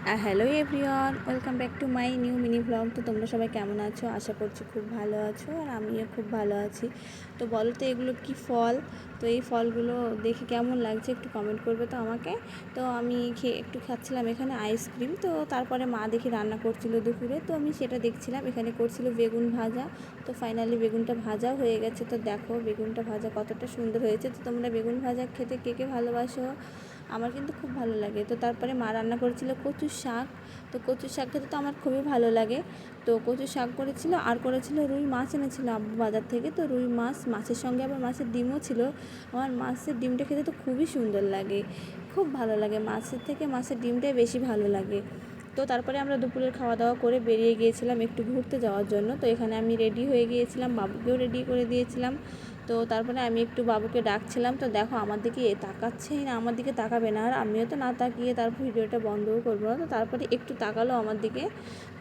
Hello everyone, welcome back to my new mini blog. তো তোমরা সবাই কেমন আছো? আশা করছি খুব ভালো আছো, আর আমিও খুব ভালো আছি। তো বলো তো এগুলো কি ফল? তো এই ফলগুলো দেখে কেমন লাগছে একটু কমেন্ট করবে তো আমাকে। তো আমি একটু খাচ্ছিলাম এখানে আইসক্রিম। তো তারপরে মা দেখি রান্না করছিল দুপুরে, তো আমি সেটা দেখছিলাম। এখানে করছিল বেগুন ভাজা। তো ফাইনালি বেগুনটা ভাজাও হয়ে গেছে। তো দেখো বেগুনটা ভাজা কতটা সুন্দর হয়েছে। তো তোমরা বেগুন ভাজা খেতে কে কে ভালোবাসো? আমার কিন্তু খুব ভালো লাগে। তো তারপরে মা রান্না করেছিল কচুর শাক। তো কচুর শাক খেতে তো আমার খুবই ভালো লাগে। তো কচুর শাক করেছিল, আর করেছিল রুই মাছ এনেছিল আব্বু বাজার থেকে। তো রুই মাছ, মাছের সঙ্গে আবার মাছের ডিমও ছিল। আমার মাছের ডিমটা খেতে তো খুবই সুন্দর লাগে, খুব ভালো লাগে। মাছের থেকে মাছের ডিমটাই বেশি ভালো লাগে। তো তারপরে আমরা দুপুরের খাওয়া দাওয়া করে বেরিয়ে গিয়েছিলাম একটু ঘুরতে যাওয়ার জন্য। তো এখানে আমি রেডি হয়ে গিয়েছিলাম, বাবুকেও রেডি করে দিয়েছিলাম। তো তারপরে আমি একটু বাবুকে ডাকছিলাম। তো দেখো আমার দিকে তাকাচ্ছেই না, আমার দিকে তাকাবে না, আর আমিও তো না তাকিয়ে তারপর ভিডিওটা বন্ধও করবো না। তো তারপরে একটু তাকালো আমার দিকে।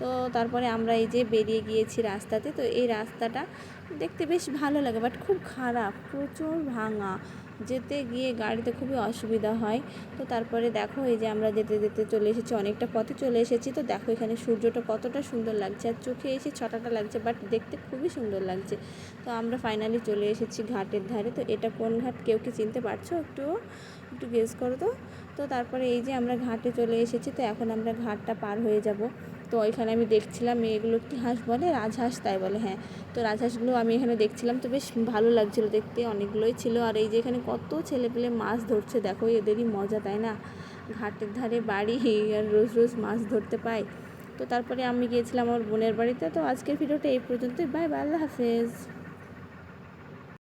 তো তারপরে আমরা এই যে বেরিয়ে গিয়েছি রাস্তাতে। তো এই রাস্তাটা দেখতে বেশ ভালো লাগে, বাট খুব খারাপ, প্রচুর ভাঙা, যেতে গিয়ে গাড়িতে খুবই অসুবিধা হয়। তো তারপরে দেখো এই যে আমরা যেতে যেতে চলে এসেছি, অনেকটা পথে চলে এসেছি। তো দেখো এখানে সূর্যটা কতটা সুন্দর লাগছে, আর চোখে এসে ছটাটা লাগছে, বাট দেখতে খুবই সুন্দর লাগছে। তো আমরা ফাইনালি চলে এসেছি ঘাটের ধারে। তো এটা কোন ঘাট কেউ কি চিনতে পারছো? একটু একটু গেস করো তো। তো তারপরে এই যে আমরা ঘাটে চলে এসেছি। তো এখন আমরা ঘাটটা পার হয়ে যাব। তো এখানে আমি দেখছিলাম এগুলো কি হাঁস বলে, রাজহাঁস তাই বলে, হ্যাঁ। তো রাজহাঁসগুলো আমি এখানে দেখছিলাম, তো বেশ ভালো লাগছিলো দেখতে, অনেকগুলোই ছিল। আর এই যে এখানে কত ছেলেপেলে মাছ ধরছে, দেখো এদেরই মজা, তাই না? ঘাটের ধারে বাড়ি, আর রোজ রোজ মাছ ধরতে পাই। তো তারপরে আমি গিয়েছিলাম আমার বোনের বাড়িতে। তো আজকের ভিডিওটা এই পর্যন্তই। বাই বাই, আল্লাহ হাফেজ।